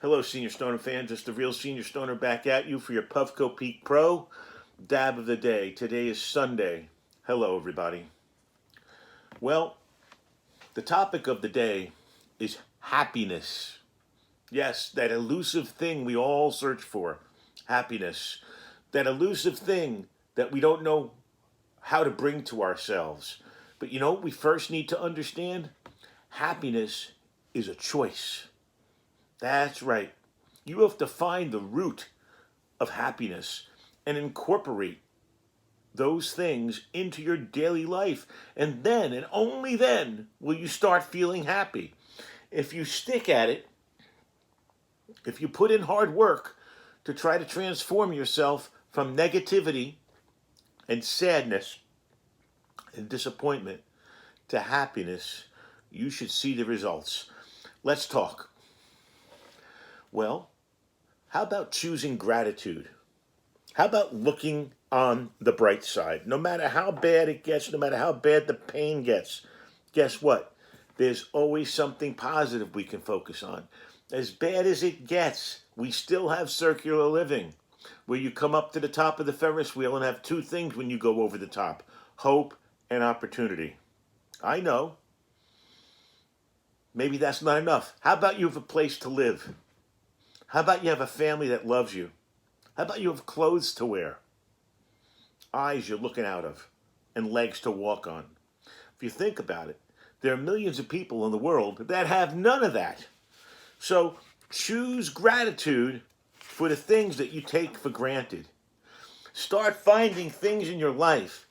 Hello, Senior Stoner fan. Just a real Senior Stoner back at you for your Puffco Peak Pro dab of the day. Today is Sunday. Hello, everybody. Well, the topic of the day is happiness. Yes, that elusive thing we all search for. Happiness. That elusive thing that we don't know how to bring to ourselves. But you know what we first need to understand? Happiness is a choice. That's right. You have to find the root of happiness and incorporate those things into your daily life. And then, and only then, will you start feeling happy. If you stick at it, if you put in hard work to try to transform yourself from negativity and sadness and disappointment to happiness, you should see the results. Let's talk. Well, how about choosing gratitude? How about looking on the bright side? No matter how bad it gets, no matter how bad the pain gets, guess what? There's always something positive we can focus on. As bad as it gets, we still have circular living, where you come up to the top of the Ferris wheel and have two things when you go over the top: hope and opportunity. I know. Maybe that's not enough. How about you have a place to live? How about you have a family that loves you? How about you have clothes to wear? Eyes you're looking out of, and legs to walk on. If you think about it, there are millions of people in the world that have none of that. So choose gratitude for the things that you take for granted. Start finding things in your life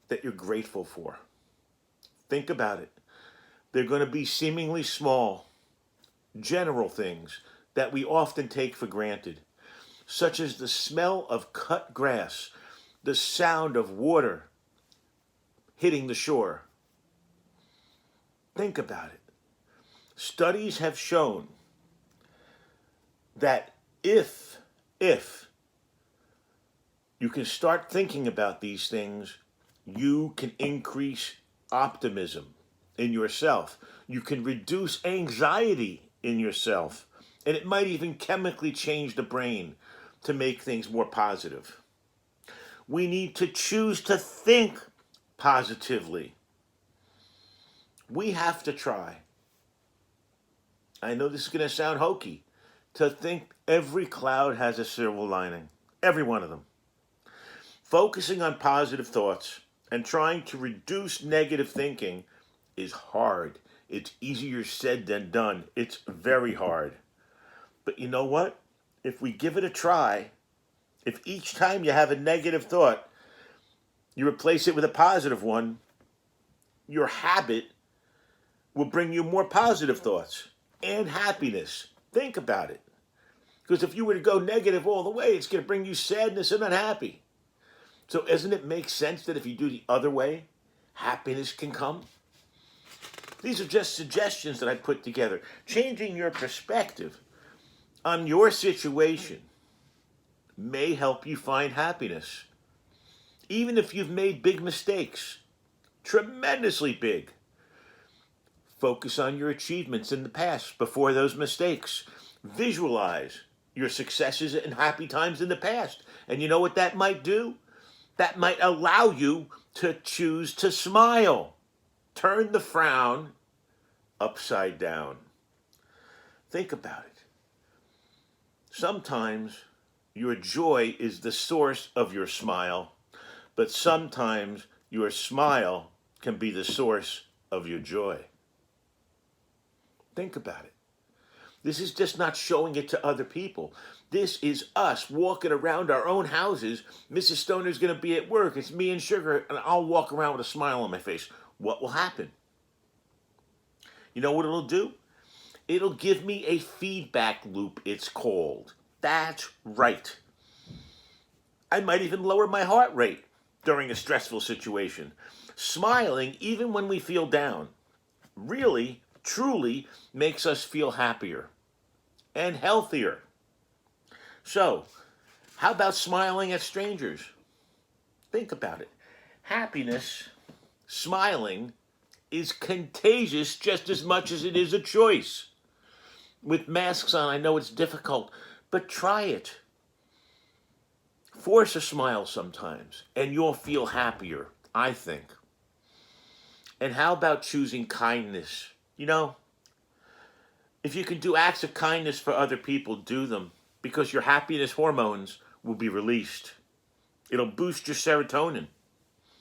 that you're grateful for. Think about it. They're going to be seemingly small, general things that we often take for granted, such as the smell of cut grass, the sound of water hitting the shore. Think about it. Studies have shown that if you can start thinking about these things, you can increase optimism in yourself. You can reduce anxiety in yourself. And it might even chemically change the brain to make things more positive. We need to choose to think positively. We have to try. I know this is going to sound hokey, to think every cloud has a silver lining. Every one of them. Focusing on positive thoughts and trying to reduce negative thinking is hard. It's easier said than done. It's very hard. But you know what? If we give it a try, if each time you have a negative thought, you replace it with a positive one, your habit will bring you more positive thoughts and happiness. Think about it. Because if you were to go negative all the way, it's going to bring you sadness and unhappy. So doesn't it make sense that if you do the other way, happiness can come? These are just suggestions that I put together. Changing your perspective on your situation may help you find happiness. Even if you've made big mistakes, tremendously big. Focus on your achievements in the past before those mistakes. Visualize your successes and happy times in the past. And you know what that might do? That might allow you to choose to smile. Turn the frown upside down. Think about it. Sometimes your joy is the source of your smile, but sometimes your smile can be the source of your joy. Think about it. This is just not showing it to other people. This is us walking around our own houses. Mrs. Stoner's going to be at work. It's me and Sugar, and I'll walk around with a smile on my face. What will happen? You know what it'll do? It'll give me a feedback loop, it's called. That's right. I might even lower my heart rate during a stressful situation. Smiling, even when we feel down, really, truly makes us feel happier and healthier. So, how about smiling at strangers? Think about it. Happiness, smiling, is contagious just as much as it is a choice. With masks on, I know it's difficult, but try it. Force a smile sometimes, and you'll feel happier, I think. And how about choosing kindness? You know, if you can do acts of kindness for other people, do them, because your happiness hormones will be released. It'll boost your serotonin,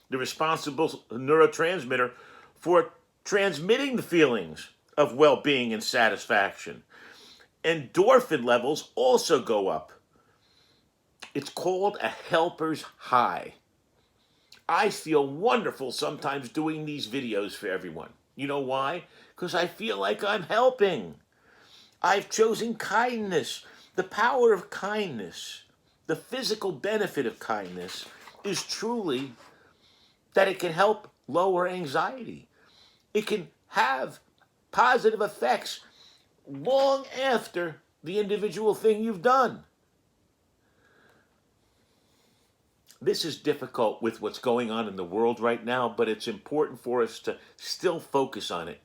the responsible neurotransmitter for transmitting the feelings of well being and satisfaction. Endorphin levels also go up. It's called a helper's high. I feel wonderful sometimes doing these videos for everyone. You know why? Because I feel like I'm helping. I've chosen kindness. The power of kindness, the physical benefit of kindness is truly that it can help lower anxiety. It can have positive effects long after the individual thing you've done. This is difficult with what's going on in the world right now, but it's important for us to still focus on it.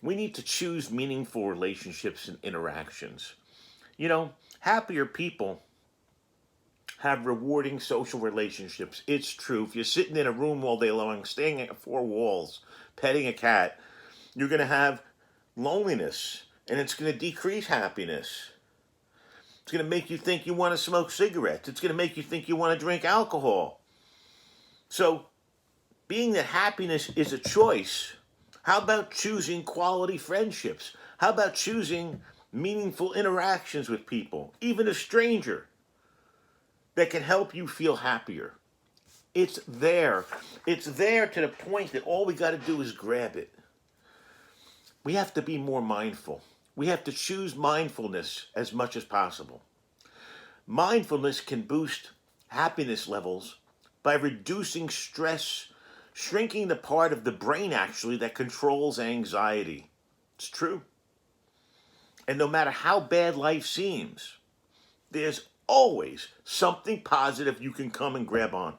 We need to choose meaningful relationships and interactions. You know, happier people have rewarding social relationships. It's true. If you're sitting in a room all day long, staying at four walls, petting a cat, you're going to have loneliness, and it's going to decrease happiness. It's going to make you think you want to smoke cigarettes. It's going to make you think you want to drink alcohol. So, being that happiness is a choice, how about choosing quality friendships? How about choosing meaningful interactions with people, even a stranger, that can help you feel happier? It's there. It's there to the point that all we got to do is grab it. We have to be more mindful. We have to choose mindfulness as much as possible. Mindfulness can boost happiness levels by reducing stress, shrinking the part of the brain actually that controls anxiety. It's true. And no matter how bad life seems, there's always something positive you can come and grab on.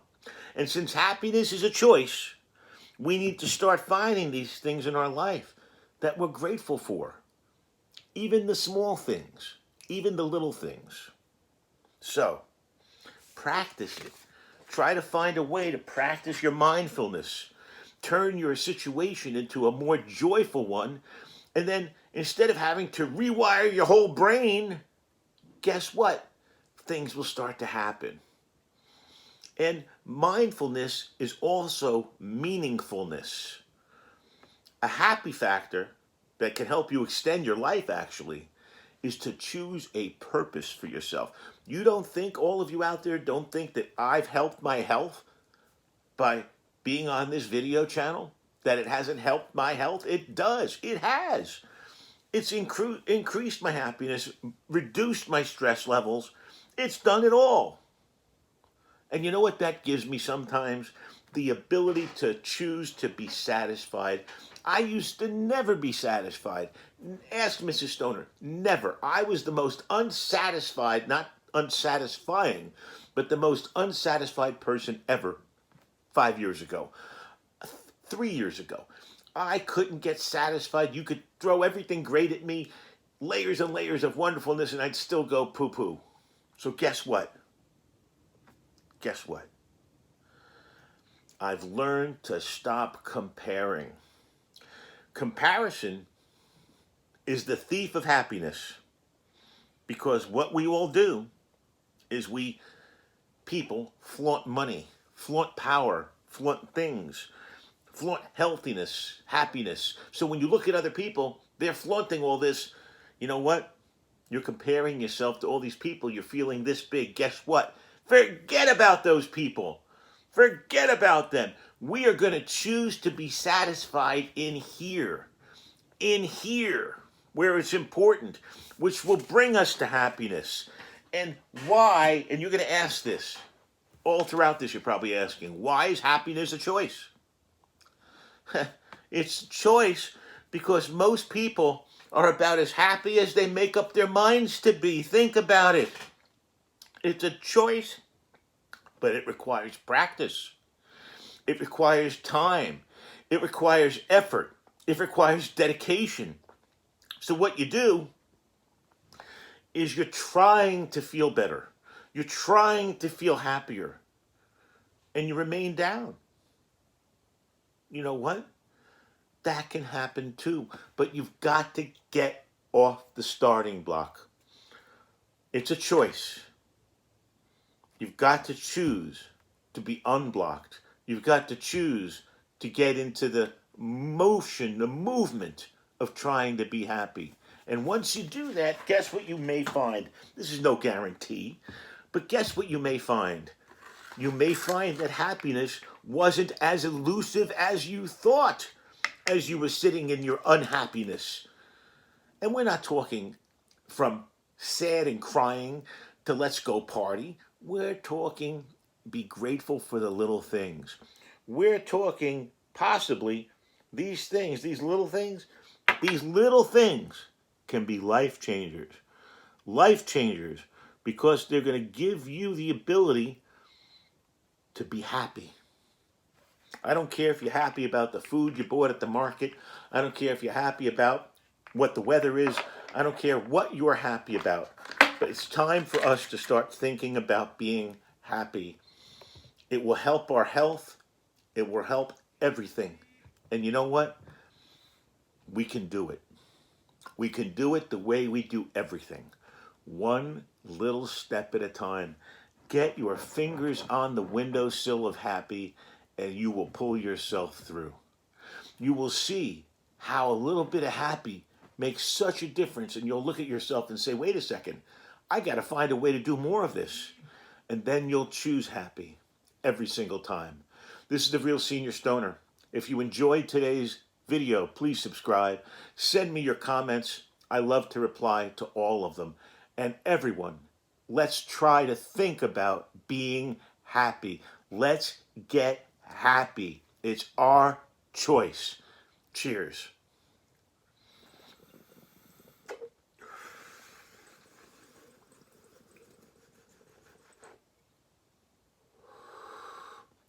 And since happiness is a choice, we need to start finding these things in our life that we're grateful for. Even the small things, even the little things. So, practice it. Try to find a way to practice your mindfulness. Turn your situation into a more joyful one. And then instead of having to rewire your whole brain, guess what? Things will start to happen. And mindfulness is also meaningfulness. A happy factor that can help you extend your life, actually, is to choose a purpose for yourself. You don't think, all of you out there don't think that I've helped my health by being on this video channel? That it hasn't helped my health? It does. It has. It's increased my happiness, reduced my stress levels. It's done it all. And you know what that gives me sometimes? The ability to choose to be satisfied. I used to never be satisfied. Ask Mrs. Stoner. Never. I was the most unsatisfied, not unsatisfying, but the most unsatisfied person ever 5 years ago, 3 years ago. I couldn't get satisfied. You could throw everything great at me, layers and layers of wonderfulness, and I'd still go poo-poo. So guess what? Guess what? I've learned to stop comparing. Comparison is the thief of happiness, because what we all do is people flaunt money, flaunt power, flaunt things, flaunt healthiness, happiness. So when you look at other people, they're flaunting all this. You know what? You're comparing yourself to all these people. You're feeling this big. Guess what? Forget about those people. Forget about them. We are going to choose to be satisfied in here, where it's important, which will bring us to happiness. And why, and you're going to ask this, all throughout this you're probably asking, why is happiness a choice? It's a choice because most people are about as happy as they make up their minds to be. Think about it. It's a choice, but it requires practice. It requires time. It requires effort. It requires dedication. So what you do is you're trying to feel better. You're trying to feel happier. And you remain down. You know what? That can happen too. But you've got to get off the starting block. It's a choice. You've got to choose to be unblocked. You've got to choose to get into the motion, the movement of trying to be happy. And once you do that, guess what you may find? This is no guarantee, but guess what you may find? You may find that happiness wasn't as elusive as you thought as you were sitting in your unhappiness. And we're not talking from sad and crying to let's go party. We're talking be grateful for the little things. We're talking possibly these things, these little things can be life changers. Life changers because they're going to give you the ability to be happy. I don't care if you're happy about the food you bought at the market. I don't care if you're happy about what the weather is. I don't care what you're happy about. But it's time for us to start thinking about being happy. It will help our health. It will help everything. And you know what? We can do it. We can do it the way we do everything. One little step at a time. Get your fingers on the windowsill of happy and you will pull yourself through. You will see how a little bit of happy makes such a difference, and you'll look at yourself and say, wait a second, I got to find a way to do more of this. And then you'll choose happy every single time. This is the Real Senior Stoner. If you enjoyed today's video, please subscribe. Send me your comments. I love to reply to all of them. And everyone, let's try to think about being happy. Let's get happy. It's our choice. Cheers.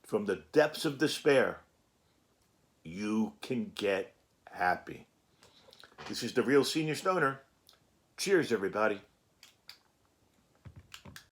From the depths of despair, you can get happy. This is the Real Senior Stoner. Cheers, everybody.